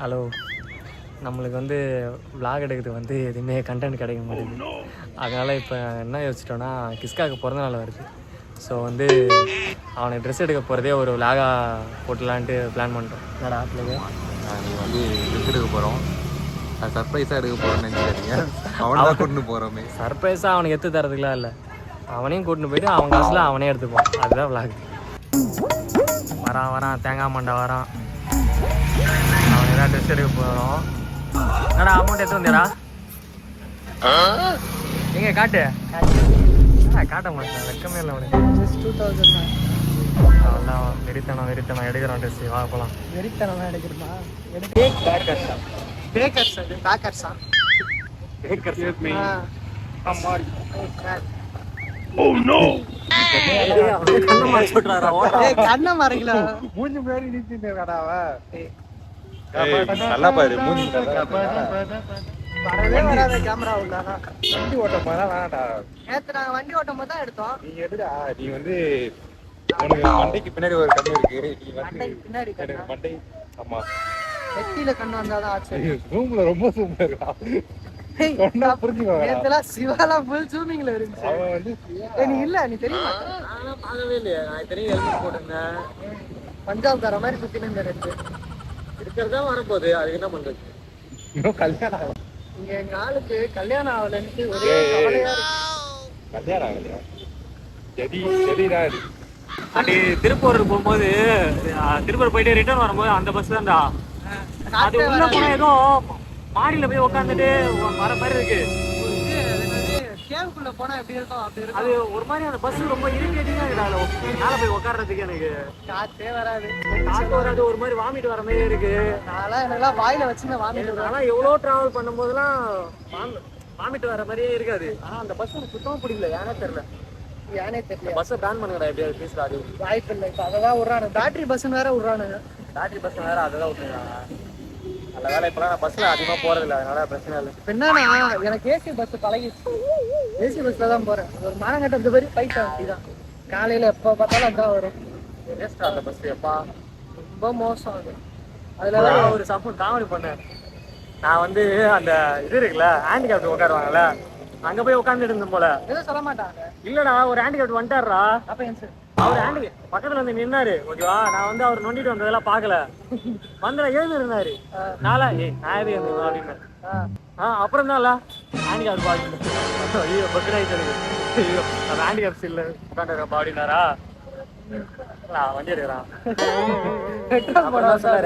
Hello, நம்மளுக்கு வந்து vlog எடுக்கிறது வந்து எதுவுமே கண்டென்ட் கிடைக்க மாட்டேங்குது. அதனால் இப்போ என்ன யோசிச்சிட்டோன்னா, கிஸ்காவுக்கு பிறந்த நாள் வருது. ஸோ வந்து அவனுக்கு ட்ரெஸ் எடுக்க போகிறதே ஒரு விளாகாக போட்டலான்ட்டு பிளான் பண்ணிட்டோம். என்னடா ஆப்பிளுக்கு நீங்கள் வந்து ட்ரெஸ் எடுக்க போகிறோம், அது சர்ப்ரைஸாக எடுக்க போகிறோம்னு நினைச்சிக்காதீங்க. அவனை தான் கூட்டின்னு போகிறோமே. சர்ப்ரைஸாக அவனுக்கு எடுத்து தரதுக்குலாம் இல்லை, அவனையும் கூட்டின்னு போயிட்டு அவன் காசில் அவனே எடுத்துப்பான். அதுதான் விளாக். வரான் தேங்காய் மண்டை வரான். அவனுக்கு தான் ட்ரெஸ் எடுக்க போகிறோம். என்னடா அமௌண்ட் எடுத்து வந்தேடா? எங்கே காட்டு? காட்ட மாட்டேன், வெக்கமே இல்லை அவனுக்கு. 2000 அவன்தான் வெறித்தனம் எடுக்கிறான் ட்ரெஸ். வாங்க போகலாம். வெறித்தனமா எடுக்கிறமா? கண்ண மறைக்கல மூஞ்சி மாதிரி நல்லா பாரு மூஞ்சி. வரவே வராத கேமரா உள்ளானா. வண்டி ஓட்டம் வேணாடா. நேத்து நாங்க வண்டி ஓட்டும் போது தான் எடுத்தோம். நீ எடுடா. நீ வந்து உனக்கு மண்டைக்கு பின்னாடி ஒரு கண்ணு இருக்கு. நீ வந்து பின்னாடி கண்ணா? மண்டை. ஆமா, நெத்தியில கண்ணு வந்தாதான் ஆச்சு. ரூம்ல ரொம்ப சூப்பரா இருக்கா. நேத்துலாம் சிவாலாம் ஃபுல் ஜூமிங்ல இருந்துச்சு. அவன் வந்து நீ இல்ல, நீ தெரியுமா? நானும் பார்க்கவே இல்லையா. நான் தெரியும் ஹெல்மெட் போட்டிருந்தேன். பஞ்சாப்கார மாதிரி சுத்தி நின்று எடுத்து இருக்கிறதா வரப்போகுது, அதுக்கு என்ன பண்றது? இன்னும் கல்யாணம் ஆகல. இங்க எங்க ஆளுக்கு கல்யாணம் ஆகலன்ட்டு ஒரே கவலையா இருக்கு. கல்யாணம் ஆகலையா? சரிடா இது. அப்படி திருப்பூர் போகும்போது, திருப்பூர் போயிட்டு ரிட்டர்ன் வரும்போது அந்த பஸ் தான்டா. அது உள்ள போனா ஏதோ மாடியில போய் உட்காந்துட்டு வர மாதிரி இருக்கு. கேவுக்குள்ள போனா எப்படி இருக்கும் அப்படி இருக்கும். அது ஒரு மாதிரி அந்த பஸ் ரொம்ப இரிட்டேட்டிங்கா இருக்கு. மேல போய் உட்கார்றதுக்கு எனக்கு காத்தே வராது. காத்து வராது, ஒரு மாதிரி வாமிட் வர மாதிரி இருக்கு. எனக்குலாம் வாயில வச்சுன்னு வாமிட் வரும். ஆனா எவ்வளவு டிராவல் பண்ணும் போதெல்லாம் வாமிட் வர மாதிரியே இருக்காது. ஆனா அந்த பஸ் எனக்கு சுத்தமா பிடிக்கல, ஏனே தெரியல. பஸ்ஸை பேன் பண்ணுங்கடா எப்படியாவது ப்ளீஸ். அது வாய்ப்பு இல்லை. இப்போ அதை தான் விட்றானுங்க. பேட்டரி பஸ்ஸுன்னு வேற விட்றானுங்க. பேட்டரி பஸ் வேற அதை தான் விட்டுருக்காங்க. நல்ல வேலை இப்போலாம் நான் பஸ்ஸில் அதிகமாக போகிறதில்ல, அதனால பிரச்சனை இல்லை. இப்போ என்னன்னா, எனக்கு ஏசி பஸ் பழகிடுச்சு. ஏசி பஸ்ஸில் தான் போகிறேன். ஒரு மானங்கட்ட மாதிரி பைசா அப்படி தான். காலையில் எப்போ பார்த்தாலும் அதான் வரும். வேஸ்டா அந்த பஸ். எப்பா ரொம்ப மோசம் அது. அதில் தான் ஒரு சப்போர்ட் காமெடி பண்ணேன். நான் வந்து அந்த இது இருக்குல்ல, ஹேண்டிகேப்ட் உட்காருவாங்கல்ல, அங்கே போய் உட்காந்துட்டு இருந்தேன் போல. எதுவும் சொல்ல மாட்டாங்க. இல்லடா, ஒரு ஹேண்டிகேப்ட் வந்துட்டாரா. அப்போ என் சார் அவர் பக்கத்துல வந்து நின்னாரு. ஓகேவா, நான் வந்து அவர் நொண்டிட்டு வந்ததெல்லாம் பாக்கல. வந்து எழுந்து இருந்தாரு. நான் எது எழுந்து அப்படின்னு. அப்புறம் தான் ஹேண்டிகேப்ட் பாடி. ஐயோ பக்கத்து ஆயிட்டு. ஐயோ நம்ம ஹேண்டிகேப்ஸ் இல்ல உட்காந்துருக்கா அப்படின்னாரா. வண்டி எடுக்கிறான்.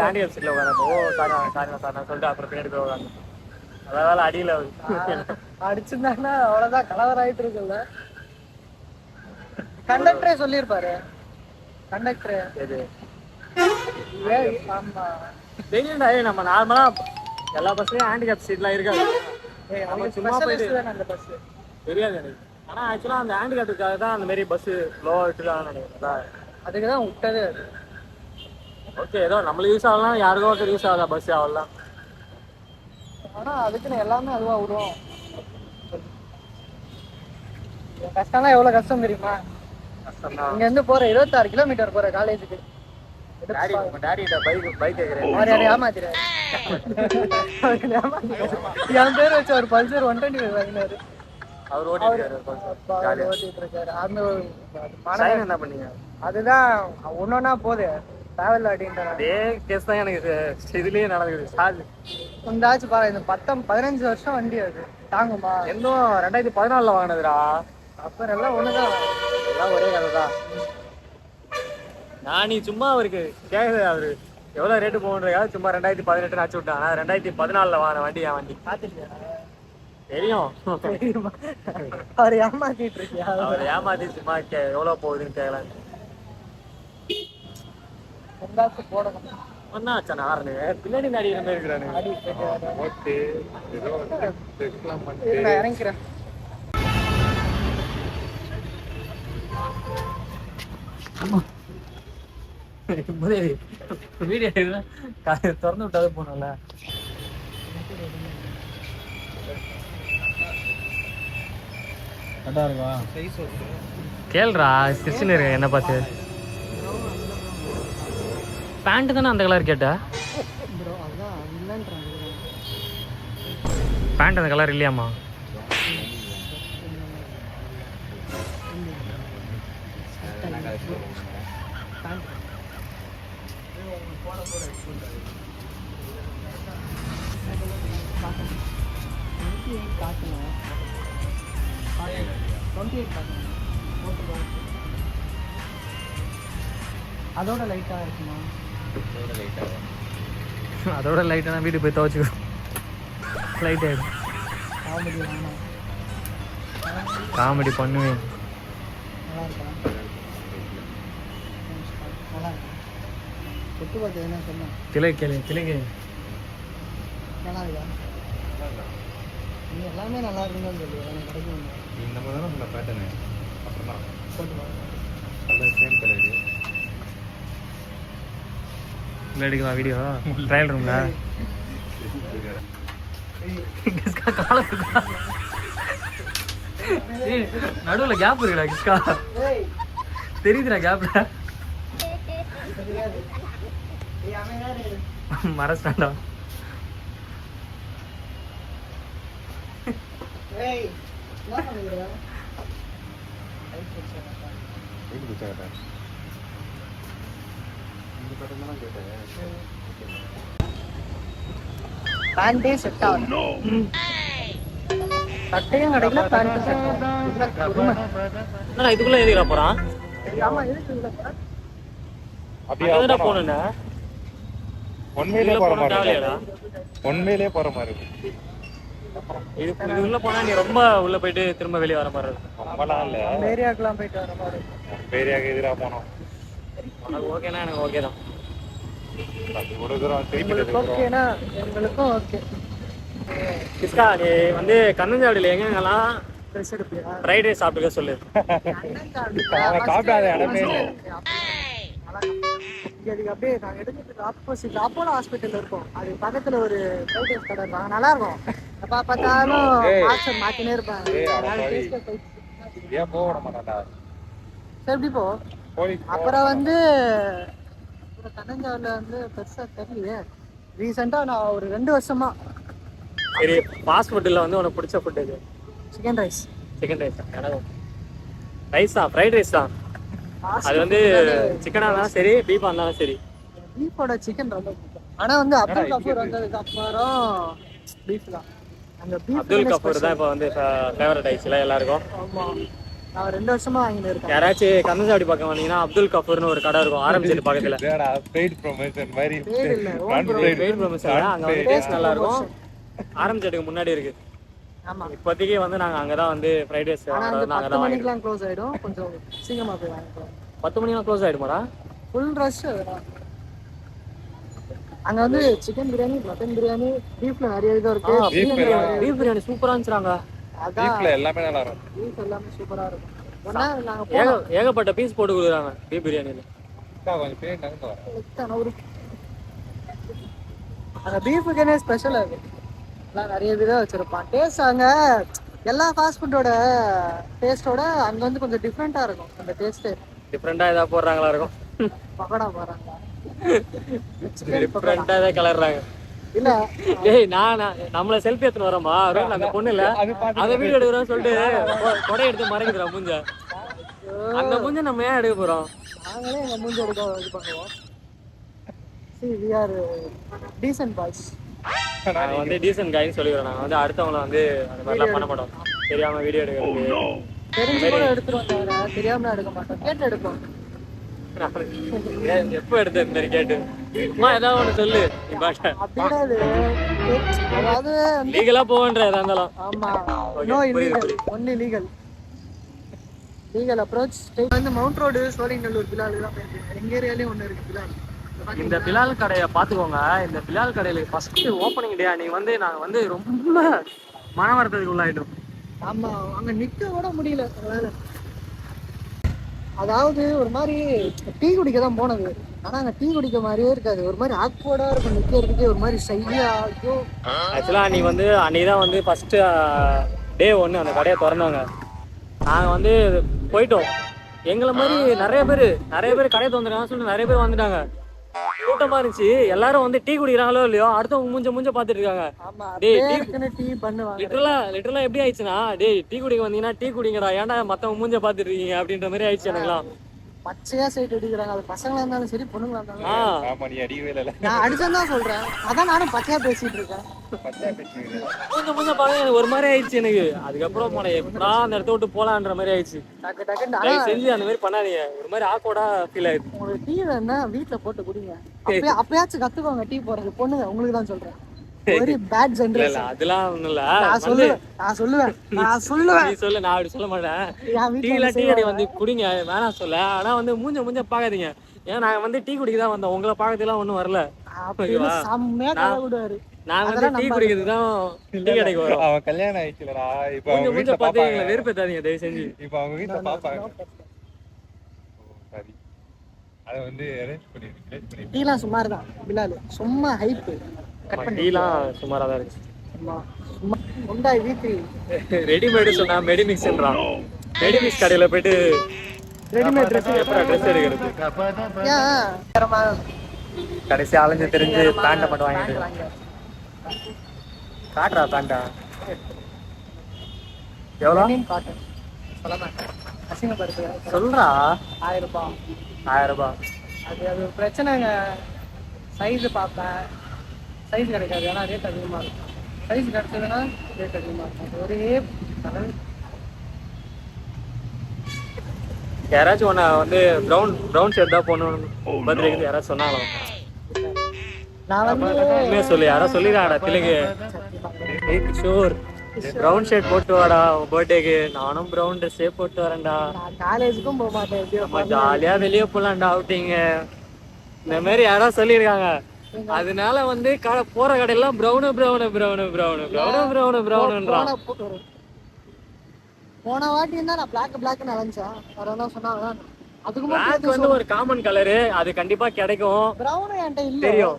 ஹேண்டிகேப்ஸ் இல்ல உட்காந்து. ஓ சாரி சார் நான் சொல்லிட்டு அப்புறம் பின்னாடி போய் உட்காந்து. அதாவது அடியில அடிச்சிருந்தாங்கன்னா அவ்வளவுதான், கலவர் ஆயிட்டு இருக்குல்ல. கண்டக்டரே சொல்லியிருப்பாரு. கண்டக்டர் எது ஆமா தெரியும்டா. நம்ம நார்மலா எல்லா பஸ்லயும் ஹேண்டிகேப் சீட்லாம் இருக்காது. சும்மா போயிட்டு அந்த பஸ் தெரியாது எனக்கு. ஆனா ஆக்சுவலா அந்த ஹேண்டிகேப்டுக்காக தான் அந்த மாதிரி பஸ் லோ விட்டுதான் நினைக்கிறேன். அதுக்கு தான் விட்டது அது. ஓகே, ஏதோ நம்மளுக்கு யூஸ் ஆகலாம், யாருக்கோ ஒருத்தர் யூஸ் ஆகலாம் பஸ் ஆகலாம். ஆனா அதுக்குன்னு எல்லாமே அதுவா விடும். கஷ்டம்லாம் எவ்வளவு கஷ்டம் தெரியுமா? இங்க இருந்து போற 26 கிலோமீட்டர் போற காலேஜுக்கு. ஏமாத்திராரு. என் பேர் வச்சு ஒரு பல்சர் 125 வாங்கினாரு. அவர் ஓட்டிட்டு இருக்காரு. அந்த என்ன பண்ணீங்க? அதுதான் ஒன்னொன்னா போகுது டிராவல் அப்படின்ற. அதே கேஸ் தான் எனக்கு இதுலயே நடக்குது. சார்ஜ் உண்டாச்சு பாரு. இந்த 15 வருஷம் வண்டி அது தாங்குமா? இன்னும் 2014 வாங்கினதுடா. அப்புறம் எல்லாம் ஒண்ணுதான், எல்லாம் ஒரே கதை தான். நான் நீ சும்மா அவருக்கு கேட்குது, அவரு எவ்வளோ ரேட்டு போகுன்றதுக்காக சும்மா 2018 அச்சு விட்டான். ஆனால் 2014 வாங்கின வண்டி என் வண்டி. பார்த்துருக்கியா? தெரியும். அவர் ஏமாத்திட்டு இருக்கியா? அவர் ஏமாத்தி சும்மா எவ்வளோ போகுதுன்னு கேட்கலாம். போடணும் ஒன்னா ஆச்சா நாரனு பின்னாடி நடிக்கிற மாதிரி இருக்கிறானு. நான் இறங்கிறேன். வீடியோ திறந்து விட்டாது போனோம்ல. கேள்றா கிறிஸ்டின் இருக்க என்ன பார்த்து. பேண்ட் தானே அந்த கலர் கேட்ட? என்னன்றாங்க பேண்ட் அந்த கலர் இல்லையாம்மா? அதோட லைட்டா இருக்குமா? அதோட லைட்டாக வீட்டுக்கு போய் துவச்சிக்கோ, லைட் ஆகிடும். காமெடி வேணாம். காமெடி பண்ணுவேன். நல்லா இருக்கா? நல்லா இருக்கா? தொட்டு பார்த்து என்ன சொன்னேன்? கிளை நல்லா இருக்கா? நீ எல்லாமே நல்லா இருக்குன்னு சொல்லி எனக்கு கிடைக்கும். இந்த மாதிரி தான் உங்களை பேட்டர்னு அப்புறமா போட்டு பாருங்க. கலர் சேம் கலரு எடுக்கலாம் வீடியோ ட்ரையல் ரூம்ல. நடுவில் கேப் இருக்குடா கிஸ்கா, ஏய் தெரியுதுடா கேப்ல. தெரியாது. ஏய் அமைதியா இரு. மறைச்சிட்டாண்டா. ஏய் என்ன பண்ணுகிற? வீட்டு பிடிச்சா கேட்டேன். இந்த பேட்டர்ன் தான் கேட்டேன். பேண்டே செட் ஆகும். சட்டையும் கிடைக்கல, பேண்ட் செட் ஆகும். இதுக்குள்ள எதுக்குடா போறான்? ஆமா எதுக்கு இதுல போற? அப்படியே போகணுண்ணா. உண்மையிலே போற மாதிரி தேவையாடா? உண்மையிலே போற மாதிரி இருக்கு. இது உள்ள போனா நீ ரொம்ப உள்ள போயிட்டு திரும்ப வெளியே வர மாதிரி இருக்கும். ரொம்பலாம் இல்ல, ஏரியாக்கெல்லாம் போயிட்டு வர மாதிரி. பேரியாக எதிராக போனோம். உனக்கு ஓகேனா எனக்கு ஓகே தான். அது ஒரு தூரம் திருப்பி உங்களுக்கு ஓகேனா எங்களுக்கும் ஓகே. கிஸ்கா நீ வந்து கண்ணஞ்சாவடியில் எங்கெங்கெல்லாம் ட்ரெஸ் எடுப்பியா? ஃப்ரைட் ரைஸ் சாப்பிட்டுக்க சொல்லு. சாப்பிடாத இடமே இல்லை. அதுக்கு அப்படியே நாங்கள் எடுக்கிறதுக்கு ஆப்போசிட் அப்போலோ ஹாஸ்பிட்டல் இருக்கும். அது பக்கத்தில் ஒரு ஃப்ரைட் ரைஸ் கடை இருப்பாங்க, நல்லா இருக்கும். எப்போ பார்த்தாலும் மாஸ்டர் மாற்றினே இருப்பாங்க. ஏன் போக விட மாட்டாண்டா சரி எப்படி போ. போய் அப்புறம் வந்து கண்ணஞ்சாவில் வந்து பெருசாக தெரியலையே. ரீசெண்டாக நான் ஒரு 2 வருஷமா சரி, ஃபாஸ்ட் ஃபுட்டில் வந்து உனக்கு பிடிச்ச ஃபுட் இது? Chicken rice. சிக்கன் ரைஸ் தான் எனக்கு. ரைஸ் தான், ஃப்ரைட் ரைஸ் தான். அது வந்து சிக்கனாக இருந்தாலும் சரி, பீஃபாக இருந்தாலும் சரி. பீஃபோட சிக்கன் ரொம்ப பிடிக்கும். ஆனால் வந்து அப்துல் கபூர் வந்ததுக்கு அப்புறம் பீஃப் தான். அந்த பீஃப் அப்துல் கபூர் தான் இப்போ வந்து ஃபேவரட் ஆயிடுச்சுல எல்லாருக்கும். ஆமாம், நான் 2 வருஷமா வாங்கிட்டு இருக்கேன். யாராச்சும் கண்ணஞ்சாவடி பக்கம் வந்தீங்கன்னா அப்துல் கபூர்னு ஒரு கடை இருக்கும், ஆரம்பிச்சிட்டு பக்கத்தில். பெய்ட் ப்ரொமோஷன் மாதிரி பேர் இல்லை, பெயிட் ப்ரொமோஷன் அங்கே வந்து டேஸ்ட் நல்லா இருக்கும். ஆரம்பிச்சதுக்கு முன்னாடி இருக்கு. ஆமாம். இப்போதைக்கு வந்து நாங்கள் அங்கே தான் வந்து ஃப்ரைட் ரைஸ் ஆனால் அந்த நாங்கள் 10 தான் வாங்கிடுவோம். மணிக்கெலாம் க்ளோஸ் ஆகிடும். கொஞ்சம் சீக்கிரமாக போய் வாங்கிக்கலாம். 10 மணிலாம் க்ளோஸ் ஆகிடுமாடா? Full rush. அங்கே வந்து சிக்கன் பிரியாணி, மட்டன் பிரியாணி, பீஃப்ல நிறைய விதம் இருக்கு. பீஃப் பிரியாணி சூப்பராக இருந்துச்சுறாங்க. அதான் பீஃப்ல எல்லாமே நல்லா இருக்கும். பீஃப் எல்லாமே சூப்பராக இருக்கும். ஒன்றா நாங்கள் போனோம். ஏகப்பட்ட பீஸ் போட்டு கொடுக்குறாங்க பீஃப் பிரியாணியில். கொஞ்சம் பேர் நகர்ந்து வரேன். அந்த பீஃபுக்குன்னே ஸ்பெஷலாக இருக்கு. எல்லாம் நிறைய விதம் வச்சிருப்பான். டேஸ்ட் அங்கே எல்லா ஃபாஸ்ட் ஃபுட்டோட டேஸ்ட்டோட அங்கே வந்து கொஞ்சம் டிஃப்ரெண்ட்டாக இருக்கும். அந்த டேஸ்ட்டு டிஃப்ரெண்டாக ஏதாவது போடுறாங்களா இருக்கும். பக்கோடா போடுறாங்க, டிஃப்ரெண்டாக ஏதாவது கிளறாங்க. இல்ல ஏய் நான் நம்மள செல்ஃபி எடுத்துன்னு வரோமா அந்த பொண்ணு இல்ல, அதை வீடியோ எடுக்கிறோம்னு சொல்லிட்டு கொடை எடுத்து மறைக்கிறோம் மூஞ்ச. அந்த மூஞ்ச நம்ம ஏன் எடுக்க போறோம்? நாங்களே எங்க மூஞ்சி எடுக்க இது பண்ணுவோம். See, we are decent boys. நாங்கள் வந்து டீசன்ட் கைன்னு சொல்லிக்கிறோம். நாங்கள் வந்து அடுத்தவங்கள வந்து அந்த மாதிரிலாம் பண்ண மாட்டோம். தெரியாம வீடியோ எடுக்கிறது தெரிஞ்சு கூட எடுத்துருவோம், தவிர தெரியாம எடுக்க மாட்டோம். கேட்டு எடுப்போம். எப்போ எடுத்து இந்த மாதிரி கேட்டு அம்மா ஏதாவது ஒன்று சொல்லு நீ பாட்ட அப்படின்னா அது அதாவது வந்து லீகலா போவேன்ற எதா இருந்தாலும். ஆமா, no illegal, only legal. Legal approach. வந்து மவுண்ட் ரோடு, சோழிங்கநல்லூர் பிலால் தான் போயிருக்கேன். எங்க ஏரியாலையும் ஒன்று இருக்கு பிலால். இந்த பிலால் கடையை பார்த்துக்கோங்க. இந்த பிலால் கடையில் ஃபர்ஸ்ட் ஓப்பனிங் டே அன்னைக்கு வந்து நாங்கள் வந்து ரொம்ப மன வருத்தத்துக்கு உள்ளாயிட்டோம். ஆமா, அங்க நிக்க கூட முடியல. அதாவது ஒரு மாதிரி டீ குடிக்க தான் போனது. ஆனா அங்க டீ குடிக்க மாதிரியே இருக்காது. ஒரு மாதிரி ஆக்வர்டா இருக்கும் நிக்கிறதுக்கு, ஒரு மாதிரி ஷையா. ஐயோ, ஆக்சுவலாக அன்னைக்கு தான் வந்து ஃபர்ஸ்ட் டே 1 அந்த கடையை திறந்தாங்க. நாங்கள் வந்து போயிட்டோம். எங்களை மாதிரி நிறைய பேர் கடையை திறந்துருக்காங்கன்னு சொல்லிட்டு நிறைய பேர் வந்துட்டாங்க. கூட்டமா இருந்துச்சு. எல்லாரும் வந்து டீ குடிக்கிறாங்களோ இல்லையோ அடுத்தவங்க மூஞ்ச பாத்துட்டு இருக்காங்க. ஆமா டேய், பேருக்குன்னு டீ பண்ணுவாங்க. லிட்டரலா எப்படி ஆயிடுச்சுன்னா, டேய் டீ குடிக்க வந்தீங்கன்னா டீ குடிங்கடா, ஏன்டா மத்தவங்க மூஞ்ச பாத்துட்டு இருக்கீங்க அப்படின்ற மாதிரி ஆயிடுச்சு எனக்குலாம். பச்சையா சைட் அடிக்கிறாங்க. அது பசங்களா இருந்தாலும் சரி பொண்ணுங்களா இருந்தாலும். ஆமா நீ அடிக்கவே இல்ல. நான் அடிச்சேன்னு தான் சொல்றேன். அதான் நானும் பச்சையா பேசிட்டு இருக்கேன். மூஞ்ச பாக்க எனக்கு ஒரு மாதிரி ஆயிடுச்சு எனக்கு. அதுக்கப்புறம் போனேன் எப்படா அந்த இடத்த விட்டு போலான்ற மாதிரி ஆயிடுச்சு. டக்கு டக்குன்னு தயவு செஞ்சு அந்த மாதிரி பண்ணாதீங்க. ஒரு மாதிரி ஆக்வர்டா ஃபீல் ஆயிடுச்சு. உங்களுக்கு டீ வேணா வீட்டுல போட்டு குடிங்க. அப்பயாச்சும் கத்துக்கோங்க டீ போடுறது. பொண்ணுங்க உங்களுக்கு தான் சொல்றேன். வெரி பேட் இல்ல ஜெனரேஷன். அதெல்லாம் ஒண்ணும் இல்ல. நான் சொல்லுவேன். நீ சொல்லு, நான் அப்படி சொல்ல மாட்டேன். என் டீ வீட்டுல கடை வந்து குடிங்க வேணாம் சொல்ல. ஆனா வந்து மூஞ்ச பாக்காதீங்க. ஏன்னா நாங்க வந்து டீ குடிக்க தான் வந்தோம். உங்களை பாக்கிறதுலாம் ஒண்ணும் வரல. அப்படின்னு செம்மையா கதை விடுவாரு. நாங்க வந்து டீ குடிக்கிறதுக்கு தான் டீ கடைக்கு வரோம். அவன் கல்யாணம் ஆயிடுச்சுலடா. இப்ப அவங்க மூஞ்ச வீட்டுல பார்த்து பாப்பாங்க. எங்களை வெறுப்பேத்தாதீங்க தயவு செஞ்சு. இப்ப அவங்க வீட்டுல பாப்பாங்க. சரி. அத வந்து அரேஞ்ச் பண்ணி. டீலாம் சுமார் தான் பிலால். சும்மா ஹைப். கட் பண்ணி டீலாம் சுமாரா தான் இருந்துச்சு. சும்மா முண்டாய் வீக்லி ரெடிமேடு சொன்னா மெடிமிக்ஸ்ன்றான். மெடிமிக்ஸ் கடையில போயிட்டு ரெடிமேட் ட்ரெஸ் ட்ரெஸ் எடுக்கிறது. கடைசி அலைஞ்சு தெரிஞ்சு பேண்ட மட்டும் வாங்கிட்டு காட்டுறா பேண்டா எவ்வளோ காட்டன் சொல்ல மாட்டேன். அசிங்கப்படுத்து சொல்றா. 1000 ரூபாய். 1000 ரூபாய். அது பிரச்சனைங்க. சைஸ் பார்ப்பேன். சைஸ் கிடைக்காது. ஆனால் ரேட் அதிகமாக இருக்கும். சைஸ் கிடைச்சதுன்னா ரேட் அதிகமாக இருக்கும். அது ஒரே யாராச்சும் ஒன்று வந்து ப்ரௌன் ஷர்ட் தான் போகணும் பர்த்டேக்கு யாராச்சும் சொன்னாலும் நான் வந்து சொல்லு. யாராவது சொல்லிடுறாடா பிள்ளைக்கு ஷூர் ப்ரௌன் ஷர்ட் போட்டு வாடா உன் பர்த்டேக்கு. நானும் ப்ரௌன் ட்ரெஸ்ஸே போட்டு வரேன்டா. நான் காலேஜுக்கும் போக மாட்டேன். நம்ம ஜாலியா வெளியே போலாம்டா அவுட்டிங்க. இந்த மாதிரி யாராவது சொல்லியிருக்காங்க. அதனால வந்து போற கடையெல்லாம் ப்ரௌனுன்றான். போன வாட்டி இருந்தா நான் பிளாக்னு அலைஞ்சேன். வேற சொன்னாங்க. அதுக்கு பிளாக் வந்து ஒரு காமன் கலரு. அது கண்டிப்பா கிடைக்கும். ப்ரௌன் என்கிட்ட இல்ல. தெரியும்.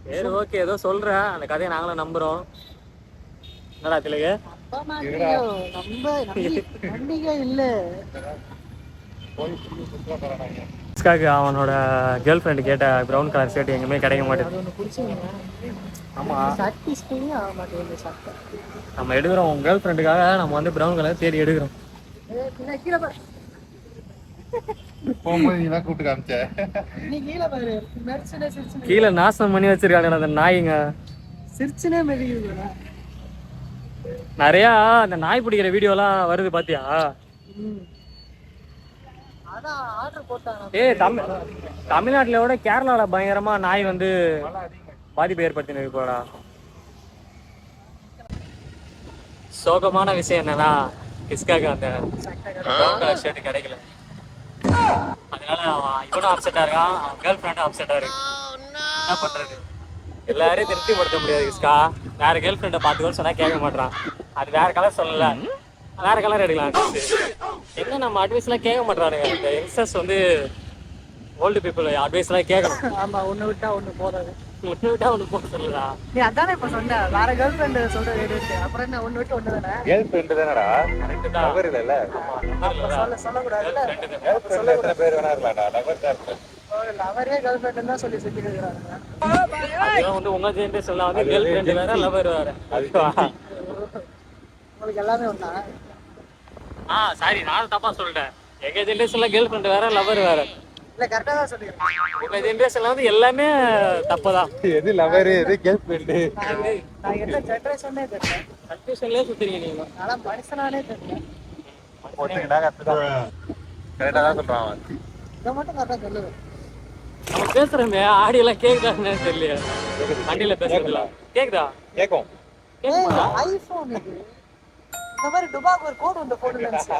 சரி ஓகே ஏதோ சொல்றேன். அந்த கதையை நாங்களும் நம்புறோம். என்னடா திலகு நம்பிக்கை இல்ல. அவனோட கேர்ள் ஃப்ரெண்ட் கேட்ட ப்ரௌன் கலர் ஷர்ட் எங்கேயுமே கிடைக்க மாட்டேங்குது. ஆமா நம்ம எடுக்கிறோம் உங்க கேர்ள் ஃப்ரெண்டுக்காக. நம்ம வந்து ப்ரௌன் கலர் தேடி எடுக்கிறோம். கீழே நாசம் பண்ணி வச்சிருக்காங்க அந்த நாய்ங்க. சிரிச்சுனே மெதிக்குது. நிறையா அந்த நாய் பிடிக்கிற வீடியோலாம் வருது பாத்தியா? ஏய் தமிழ்நாட்டுல விட கேரளால பயங்கரமா நாய் வந்து பாதிப்பு ஏற்படுத்தினது போடா. சோகமான விஷயம் என்னன்னா கிஸ்காக்கு அந்த ப்ரௌன் கலர் ஷர்ட் கிடைக்கல. அதனால இவனும் அப்செட்டா இருக்கான். அவன் கேர்ள் ஃப்ரெண்டும் அப்செட்டா இருக்கு. என்ன பண்றது? எல்லாரையும் திருப்திப்படுத்த முடியாது கிஸ்கா. வேற கேர்ள் ஃப்ரெண்டை பார்த்துக்கோன்னு சொன்னா கேட்க மாட்டான். அது வேற கலர் சொல்லல, வேற கலர் எடுக்கலாம். என்ன நம்ம அட்வைஸ் எல்லாம் கேட்க மாட்டானுங்க. இந்த யங்ஸ்டர்ஸ் வந்து ஓல்டு பீப்புள் அட்வைஸ் எல்லாம் கேட்கணும். ஆமா ஒண்ணு விட்டா ஒண்ணு போதாது. ஒண்ணு விட்டா ஒண்ணு போக சொல்லுடா. நீ அதானே இப்ப சொன்ன. வேற கேர்ள் ஃப்ரெண்ட் சொல்றது எடுத்து அப்புறம் என்ன ஒண்ணு விட்டு ஒண்ணு தானே. கேர்ள் ஃப்ரெண்ட் தானடா. கரெக்ட் தான். லவர் இல்லல. சொல்லக்கூடாதுல்ல. கேர்ள் ஃப்ரெண்ட் எத்தனை பேர் வேணா இருக்கலாம்டா. லவர் தான் இருக்கு. லவரே கேர்ள் ஃப்ரெண்ட் தான் சொல்லி சுத்திட்டு இருக்காங்க. அதெல்லாம் வந்து உங்க ஜெனரேஷன்ல வந்து கேர்ள் ஃப்ரெண்ட் வேற லவர் வேற. உங்களுக்கு எல்லாமே ஒண்ணா? சாரி நான் தப்பா சொல்லிட்டேன். எங்க ஜெனரேஷன்ல கேர்ள் ஃப்ரெண்ட் வேற லவர் வேற. இல்ல கரெக்டா தான் சொல்லிருக்கேன். உங்க ஜெனரேஷன்ல வந்து எல்லாமே தப்புதான். எது லவர் எது கேர்ள் ஃப்ரெண்ட்? நான் என்ன ஜெனரேஷனே தெரியல. கன்ஃபியூஷன்லயே சுத்துறீங்க நீங்க. ஆனா மனுஷனானே தெரியல. ஒருத்தங்கடா கரெக்டா தான் சொல்றான் அவன். இத மட்டும் கரெக்டா சொல்லுவேன். நம்ம பேசுறோமே ஆடியோ எல்லாம் கேக்குதான்னு தெரியல. வண்டியில பேசுறதுல கேக்குதா? கேக்கும். ஐபோன் இது. இந்த மாதிரி டுபாக்கு ஒரு கோட் வந்து போட்டு நினைச்சா